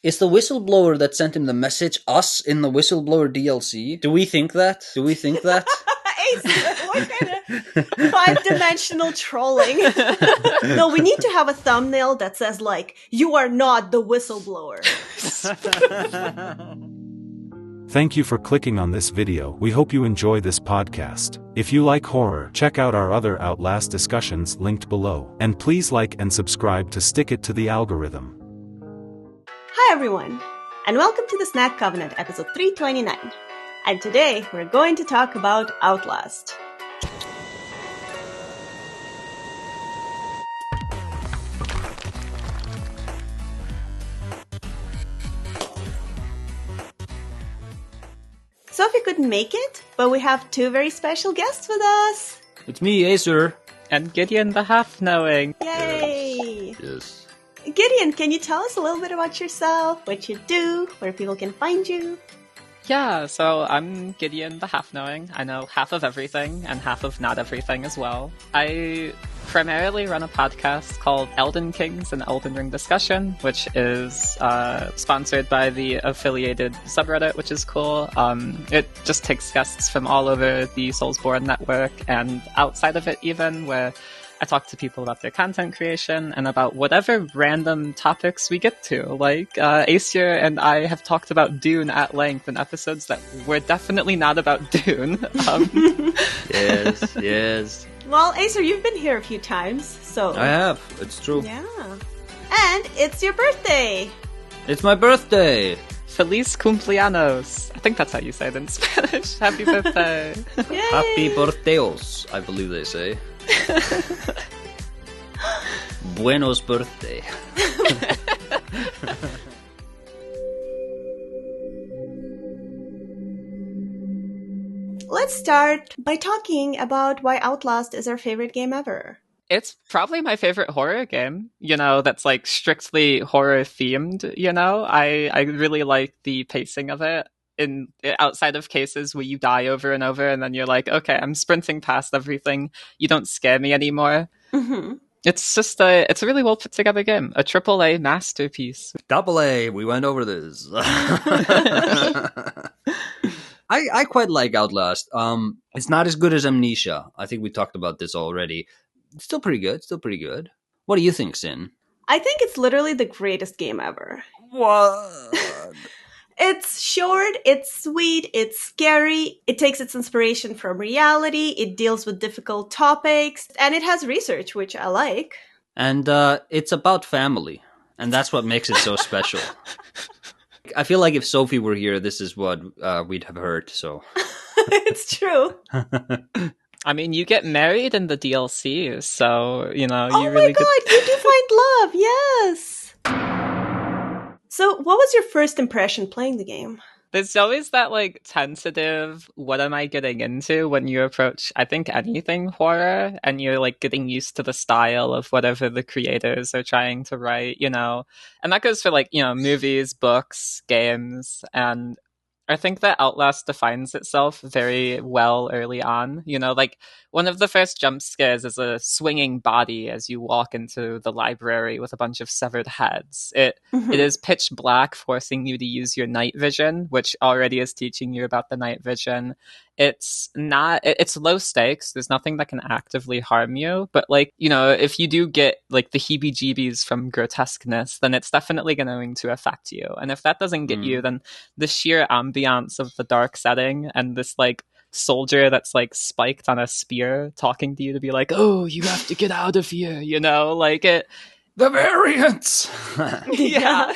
Is the whistleblower that sent him the message us in the whistleblower DLC? Do we think that? Ace, what kind of 5-dimensional trolling? No, we need to have a thumbnail that says, like, you are not the whistleblower. Thank you for clicking on this video. We hope you enjoy this podcast. If you like horror, check out our other Outlast discussions linked below. And please like and subscribe to stick it to the algorithm. Hi everyone, and welcome to the Snack Covenant, episode 329. And today, we're going to talk about Outlast. Sophie couldn't make it, but we have two very special guests with us. It's me, Acer. And Gideon the Half-Knowing. Yay! Yes. Gideon, can you tell us a little bit about yourself, what you do, where people can find you? Yeah, so I'm Gideon the Half-Knowing. I know half of everything and half of not everything as well. I primarily run a podcast called Elden Kings and Elden Ring Discussion, which is sponsored by the affiliated subreddit, which is cool. It just takes guests from all over the Soulsborne network and outside of it even, where I talk to people about their content creation and about whatever random topics we get to. Like, Acer and I have talked about Dune at length in episodes that were definitely not about Dune. Yes. Well, Acer, you've been here a few times, so... I have, it's true. Yeah. And it's your birthday! It's my birthday! Feliz cumpleaños! I think that's how you say it in Spanish. Happy birthday! Yay! Happy birthdeos, I believe they say. Buenos birthday. Let's start by talking about why Outlast is our favorite game ever. It's probably my favorite horror game, that's like strictly horror themed, I really like the pacing of it. Outside of cases where you die over and over and then you're like, okay, I'm sprinting past everything, you don't scare me anymore. Mm-hmm. It's a really well put together game, a AAA masterpiece. AA, we went over this. I quite like Outlast. It's not as good as Amnesia. I think we talked about this already. It's still pretty good. What do you think, Sin? I think it's literally the greatest game ever. What? It's short, it's sweet, it's scary, it takes its inspiration from reality, it deals with difficult topics, and it has research, which I like. And it's about family, and that's what makes it so special. I feel like if Sophie were here, this is what we'd have heard, so... It's true. I mean, you get married in the DLC, so, you Oh really my god, you do find love, yes! So, what was your first impression playing the game? There's always that, tentative, what am I getting into when you approach, I think, anything horror, and you're, getting used to the style of whatever the creators are trying to write, And that goes for, movies, books, games, and I think that Outlast defines itself very well early on. One of the first jump scares is a swinging body as you walk into the library with a bunch of severed heads. It is pitch black, forcing you to use your night vision, which already is teaching you about the night vision. It's low stakes. There's nothing that can actively harm you. But if you do get the heebie-jeebies from grotesqueness, then it's definitely going to affect you. And if that doesn't get you, then the sheer ambiance of the dark setting and this soldier that's spiked on a spear talking to you to be like, oh, you have to get out of here, The variants! Yeah.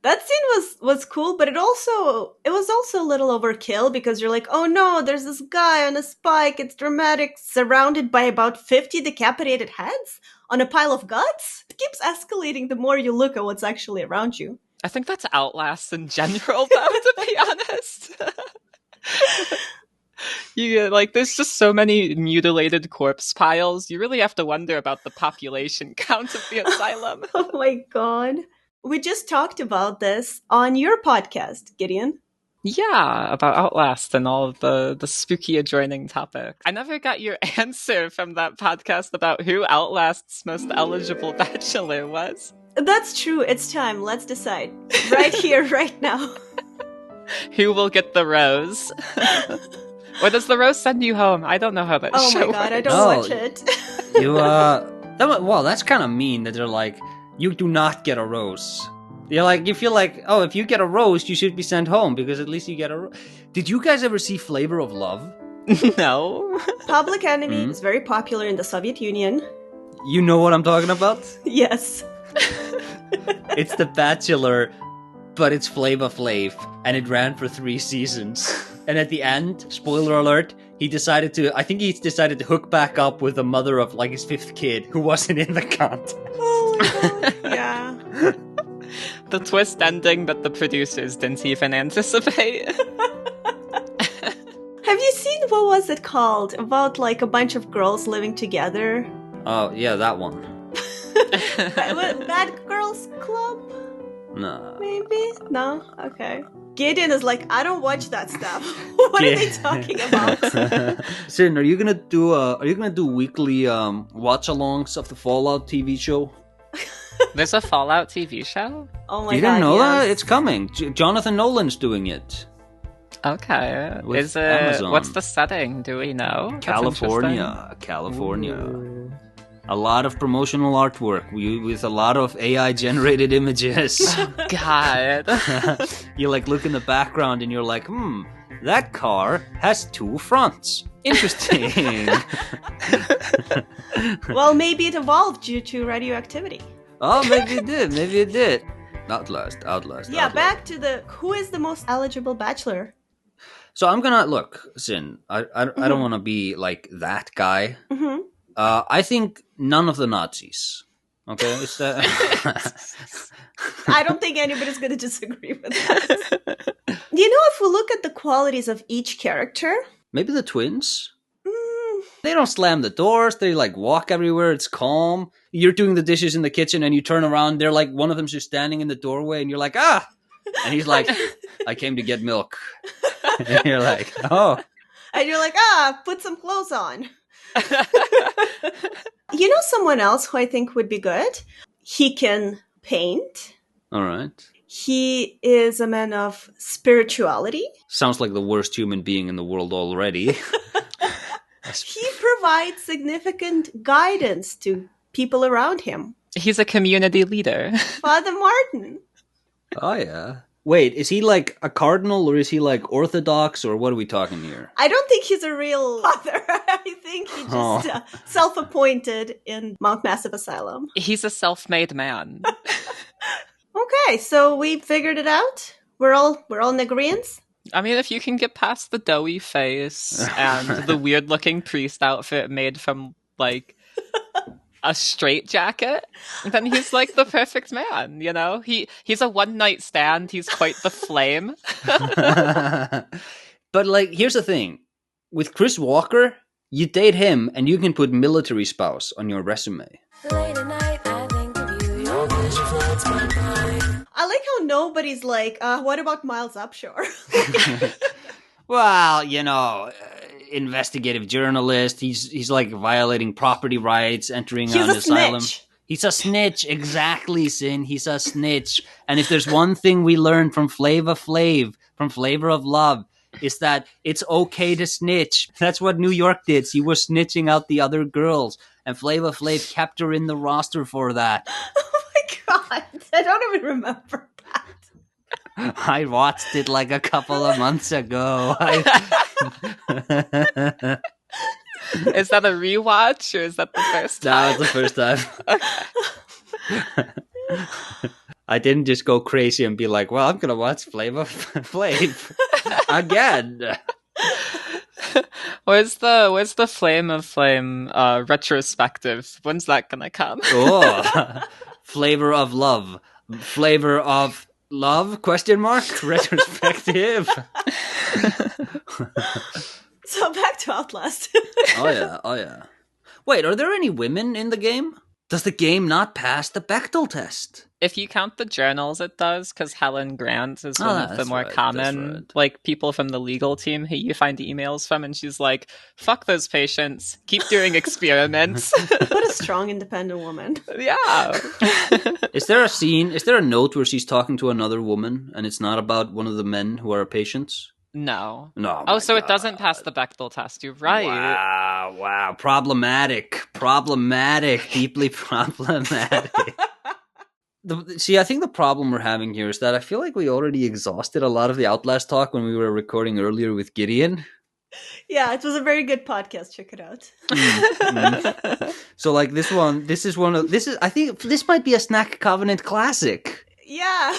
That scene was cool, but it was also a little overkill because you're like, oh no, there's this guy on a spike, it's dramatic, surrounded by about 50 decapitated heads on a pile of guts. It keeps escalating the more you look at what's actually around you. I think that's Outlast in general, though, to be honest. There's just so many mutilated corpse piles. You really have to wonder about the population count of the asylum. Oh my god. We just talked about this on your podcast, Gideon. Yeah, about Outlast and all of the spooky adjoining topics. I never got your answer from that podcast about who Outlast's most eligible bachelor was. That's true. It's time. Let's decide. Right here, right now. Who will get the rose? Or does the rose send you home? I don't know how that Oh show my god, I works. don't No. watch it. Well, that's kind of mean that they're like, you do not get a rose. You're like, you feel like, oh, if you get a rose, you should be sent home because at least you get a rose. Did you guys ever see Flavor of Love? No. Public Enemy was very popular in the Soviet Union. You know what I'm talking about? Yes. It's The Bachelor, but it's Flava Flav, and it ran for 3 seasons. And at the end, spoiler alert, he decided to hook back up with the mother of like his 5th kid who wasn't in the contest. Oh my god. Yeah. The twist ending that the producers didn't even anticipate. Have you seen, what was it called? About like a bunch of girls living together? Oh, yeah, that one. Bad Girls Club? No. Maybe? No? Okay. Gideon is like, I don't watch that stuff. What are they talking about? Sin, are you gonna do weekly watch-alongs of the Fallout TV show? There's a Fallout TV show? Oh my god. You didn't know that? yes. It's coming. Jonathan Nolan's doing it. Okay. With Is it Amazon. what's the setting? Do we know? That's California. interesting. A lot of promotional artwork with a lot of AI-generated images. God. You like look in the background and you're like, that car has 2 fronts. Interesting. Well, maybe it evolved due to radioactivity. Oh, maybe it did. Outlast. Yeah, back to the, who is the most eligible bachelor? So I'm gonna look, Sin. I don't want to be like that guy. Mm-hmm. I think none of the Nazis. Okay, it's that. I don't think anybody's going to disagree with that. You know, if we look at the qualities of each character, Maybe the twins. They don't slam the doors. They like walk everywhere. It's calm. You're doing the dishes in the kitchen and you turn around. They're like, one of them's just standing in the doorway and you're like, ah. And he's like, I came to get milk. And you're like, oh. and you're like, put some clothes on. You know someone else who I think would be good? He can paint. All right. He is a man of spirituality. Sounds like the worst human being in the world already. He provides significant guidance to people around him. He's a community leader. Father Martin. Oh, yeah. Wait, is he like a cardinal or is he like Orthodox or what are we talking here? I don't think he's a real father. I think he just self-appointed in Mount Massive Asylum. He's a self-made man. Okay, so we figured it out. We're all in agreement. I mean, if you can get past the doughy face and the weird-looking priest outfit made from, like, a straitjacket, then he's, like, the perfect man, you know? He's a one-night stand. He's quite the flame. But, like, here's the thing. With Chris Walker, you date him and you can put military spouse on your resume. Late at night, I think of you. Your vision floats my mind. I like how nobody's like, what about Miles Upshur? Well, you know, investigative journalist. He's like violating property rights, entering He's an a asylum. snitch. He's a snitch, exactly, Sin. He's a snitch. And if there's one thing we learned from Flava Flav, from Flavor of Love, is that it's okay to snitch. That's what New York did. She was snitching out the other girls. And Flava Flav kept her in the roster for that. Oh my god, I don't even remember that. I watched it like a couple of months ago. Is that a rewatch or is that the first That time? was the first time. I didn't just go crazy and be like, well, I'm going to watch Flava Flav again. Where's the Flame of Flame retrospective? When's that gonna come? Oh, Flavor of Love. Flavor of Love? Question mark? Retrospective. So back to Outlast. Oh yeah. Wait, are there any women in the game? Does the game not pass the Bechdel test? If you count the journals, it does, because Helen Grant is one of the that's more right, common, that's right. like, people from the legal team who you find emails from, and she's like, fuck those patients, keep doing experiments. What a strong, independent woman. Yeah. Is there a note where she's talking to another woman and it's not about one of the men who are patients? No. No. Oh, so it doesn't pass the Bechdel test. You're right. Wow. Problematic, deeply problematic. See, I think the problem we're having here is that I feel like we already exhausted a lot of the Outlast talk when we were recording earlier with Gideon. Yeah, it was a very good podcast. Check it out. So, like I think this might be a Snack Covenant classic. Yeah.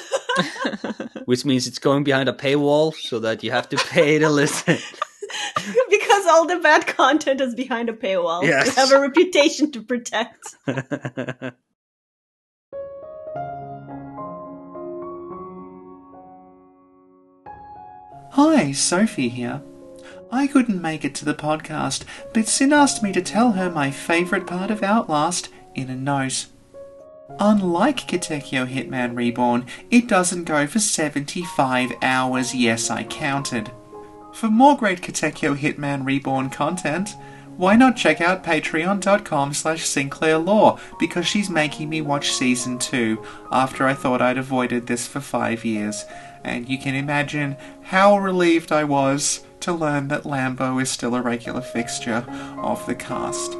Which means it's going behind a paywall so that you have to pay to listen. Because all the bad content is behind a paywall. Yes. We have a reputation to protect. Hi, Sophie here. I couldn't make it to the podcast, but Sin asked me to tell her my favourite part of Outlast in a note. Unlike Katekyo Hitman Reborn, it doesn't go for 75 hours, yes I counted. For more great Katekyo Hitman Reborn content, why not check out patreon.com/SinclairLaw, because she's making me watch Season 2 after I thought I'd avoided this for 5 years. And you can imagine how relieved I was to learn that Lambo is still a regular fixture of the cast.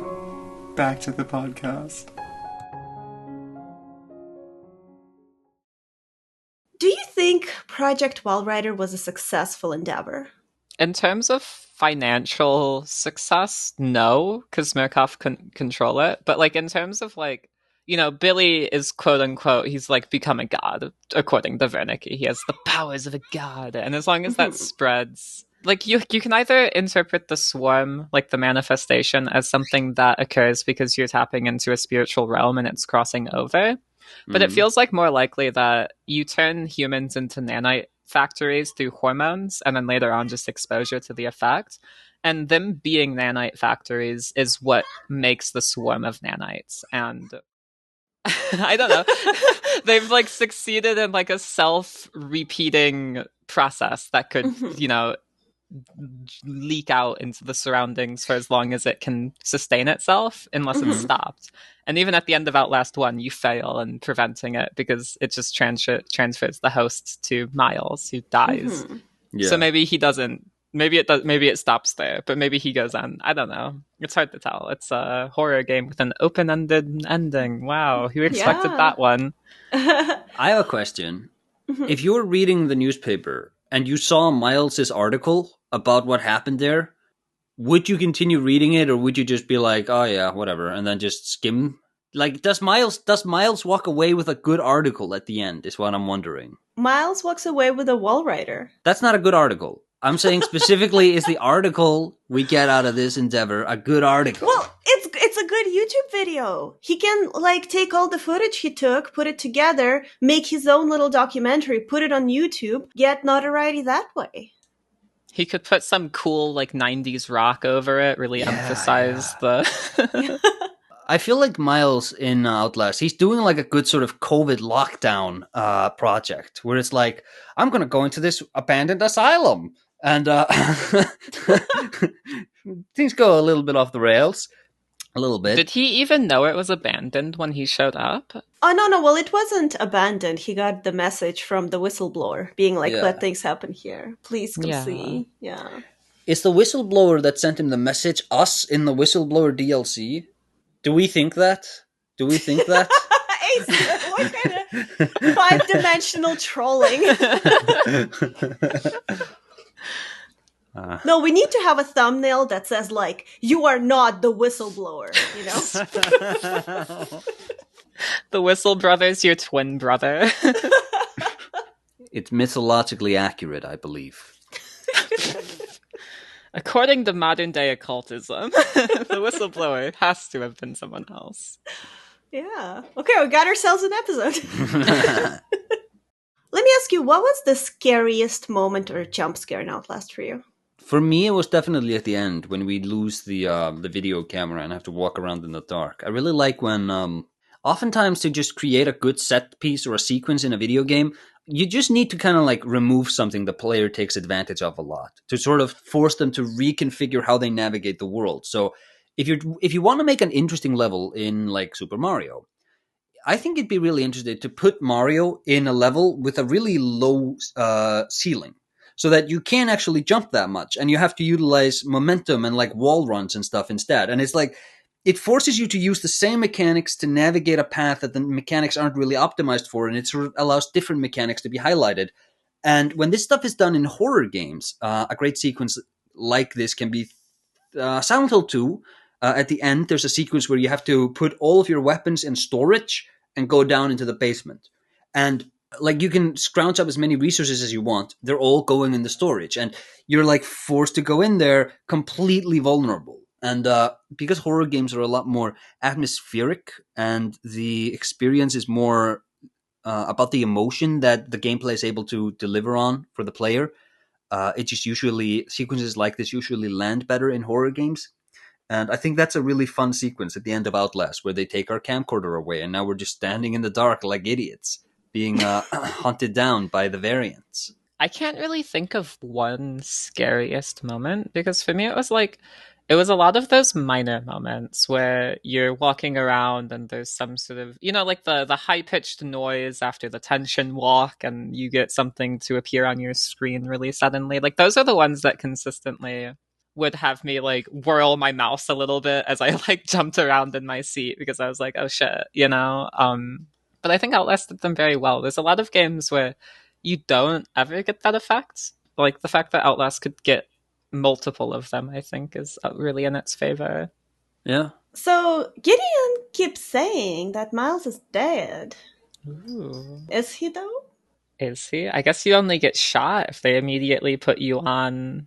Back to the podcast. Do you think Project Wallrider was a successful endeavor? In terms of financial success, no, because Murkoff couldn't control it. But, like, in terms of, like, you know, Billy is quote-unquote, he's, like, become a god, according to Wernicke. He has the powers of a god. And as long as that spreads... Like, you can either interpret the swarm, like the manifestation, as something that occurs because you're tapping into a spiritual realm and it's crossing over. But it feels like more likely that you turn humans into nanite factories through hormones and then later on just exposure to the effect. And them being nanite factories is what makes the swarm of nanites. And I don't know. They've, like, succeeded in, like, a self-repeating process that could, you know, leak out into the surroundings for as long as it can sustain itself, unless it's stopped. And even at the end of Outlast 1, you fail in preventing it because it just transfers the host to Miles, who dies. Yeah. So maybe he doesn't. Maybe it does. Maybe it stops there, but maybe he goes on. I don't know. It's hard to tell. It's a horror game with an open-ended ending. Wow, who expected that one? I have a question. If you were reading the newspaper and you saw Miles's article about what happened there, would you continue reading it, or would you just be like, oh yeah, whatever, and then just skim? Like, does Miles walk away with a good article at the end, is what I'm wondering. Miles walks away with a Wallrider. That's not a good article. I'm saying specifically, is the article we get out of this endeavor a good article? Well, it's a good YouTube video. He can, like, take all the footage he took, put it together, make his own little documentary, put it on YouTube, get notoriety that way. He could put some cool, like, 90s rock over it, really emphasize the... I feel like Miles in Outlast, he's doing like a good sort of COVID lockdown project, where it's like, I'm going to go into this abandoned asylum. And things go a little bit off the rails. A little bit. Did he even know it was abandoned when he showed up? Oh, no. Well, it wasn't abandoned. He got the message from the whistleblower being like, let things happen here. Please come see. Yeah. Is the whistleblower that sent him the message us in the whistleblower DLC? Do we think that? Ace, what kind of 5-dimensional trolling? No, we need to have a thumbnail that says, like, you are not the whistleblower, you know? The Whistle Brothers, your twin brother. It's mythologically accurate, I believe. According to modern day occultism, the whistleblower has to have been someone else. Yeah. Okay, we got ourselves an episode. Let me ask you, what was the scariest moment or jump scare in Outlast for you? For me, it was definitely at the end when we lose the video camera and have to walk around in the dark. I really like when oftentimes to just create a good set piece or a sequence in a video game, you just need to kind of like remove something the player takes advantage of a lot to sort of force them to reconfigure how they navigate the world. So if you want to make an interesting level in like Super Mario, I think it'd be really interesting to put Mario in a level with a really low ceiling, so that you can't actually jump that much, and you have to utilize momentum and like wall runs and stuff instead. And it's like it forces you to use the same mechanics to navigate a path that the mechanics aren't really optimized for, and it sort of allows different mechanics to be highlighted. And when this stuff is done in horror games, a great sequence like this can be Silent Hill 2. At the end, there's a sequence where you have to put all of your weapons in storage and go down into the basement. And like you can scrounge up as many resources as you want. They're all going in the storage. And you're like forced to go in there completely vulnerable. And because horror games are a lot more atmospheric and the experience is more about the emotion that the gameplay is able to deliver on for the player, it just usually, sequences like this usually land better in horror games. And I think that's a really fun sequence at the end of Outlast, where they take our camcorder away, and now we're just standing in the dark like idiots, being hunted down by the variants. I can't really think of one scariest moment, because for me it was a lot of those minor moments where you're walking around and there's some sort of, like the high-pitched noise after the tension walk, and you get something to appear on your screen really suddenly. Like, those are the ones that consistently would have me like whirl my mouse a little bit as I like jumped around in my seat, because I was like, oh shit, but I think Outlast did them very well. There's a lot of games where you don't ever get that effect. Like, the fact that Outlast could get multiple of them, I think, is really in its favor. Yeah. So Gideon keeps saying that Miles is dead. Ooh. Is he though? Is he? I guess you only get shot if they immediately put you on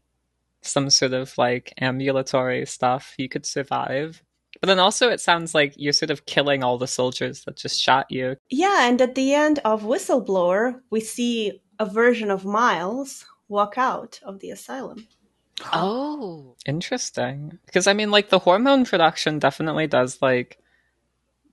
some sort of like ambulatory stuff. You could survive. But then also it sounds like you're sort of killing all the soldiers that just shot you. Yeah, and at the end of Whistleblower, we see a version of Miles walk out of the asylum. Oh, interesting. Because I mean, like, the hormone production definitely does like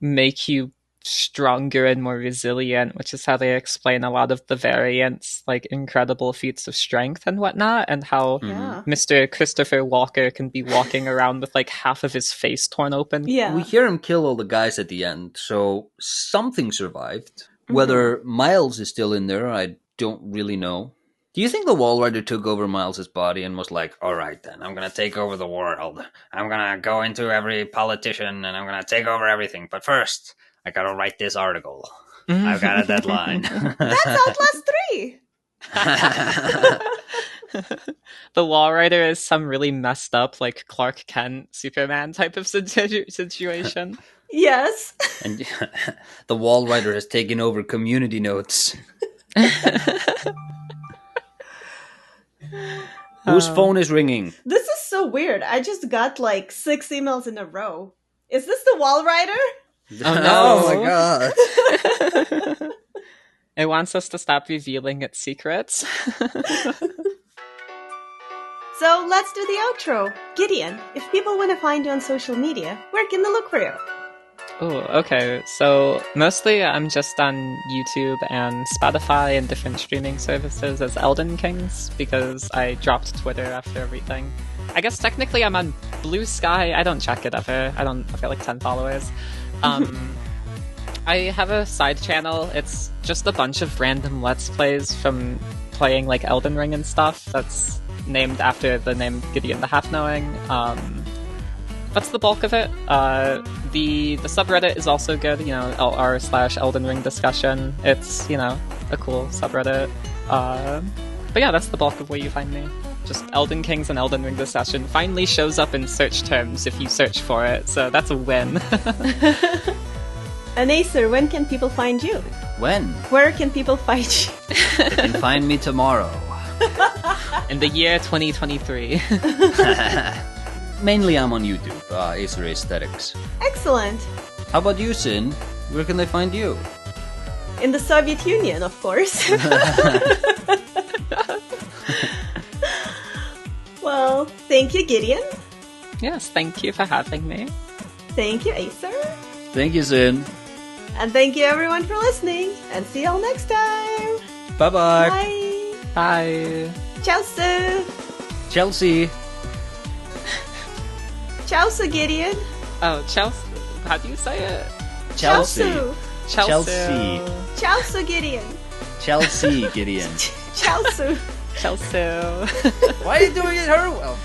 make you stronger and more resilient, which is how they explain a lot of the variants, like incredible feats of strength and whatnot, and how Yeah. Mr. Christopher Walker can be walking around with like half of his face torn open. Yeah. We hear him kill all the guys at the end, so something survived. Whether Miles is still in there, I don't really know. Do you think the Wall Rider took over Miles' body and was like, all right then, I'm going to take over the world. I'm going to go into every politician and I'm going to take over everything. But first, I got to write this article. I've got a deadline. That's Outlast 3! The Wall Rider is some really messed up, like Clark Kent, Superman type of situation. Yes. And the Wall Rider has taken over community notes. Whose phone is ringing? This is so weird. I just got like 6 emails in a row. Is this the Wall Rider? Oh my god. It wants us to stop revealing its secrets. So let's do the outro. Gideon, if people want to find you on social media, where can they look for you? Oh, okay. So mostly I'm just on YouTube and Spotify and different streaming services as Elden Kings, because I dropped Twitter after everything. I guess technically I'm on Blue Sky. I don't check it ever. I've got like 10 followers. I have a side channel. It's just a bunch of random Let's Plays from playing like Elden Ring and stuff. That's named after the name Gideon the Half-Knowing. That's the bulk of it. The subreddit is also good, r/Elden Ring discussion. It's, a cool subreddit. But yeah, that's the bulk of where you find me. Just Elden Kings and Elden Ring discussion finally shows up in search terms if you search for it, so that's a win. And Acer, when can people find you? When? Where can people find you? They can find me tomorrow. In the year 2023. Mainly I'm on YouTube, Acer Aesthetics. Excellent. How about you, Sin? Where can they find you? In the Soviet Union, of course. Well, thank you, Gideon. Yes, thank you for having me. Thank you, Acer. Thank you, Sin. And thank you everyone for listening, and see y'all next time. Bye-bye. Bye. Bye. Chelsea. Chelsea. Chelsea, Gideon. Oh, Chelsea. How do you say it? Chelsea. Chelsea. Chelsea, Gideon. Chelsea, Gideon. Chelsea. Chelsea. Why are you doing it her? Oh.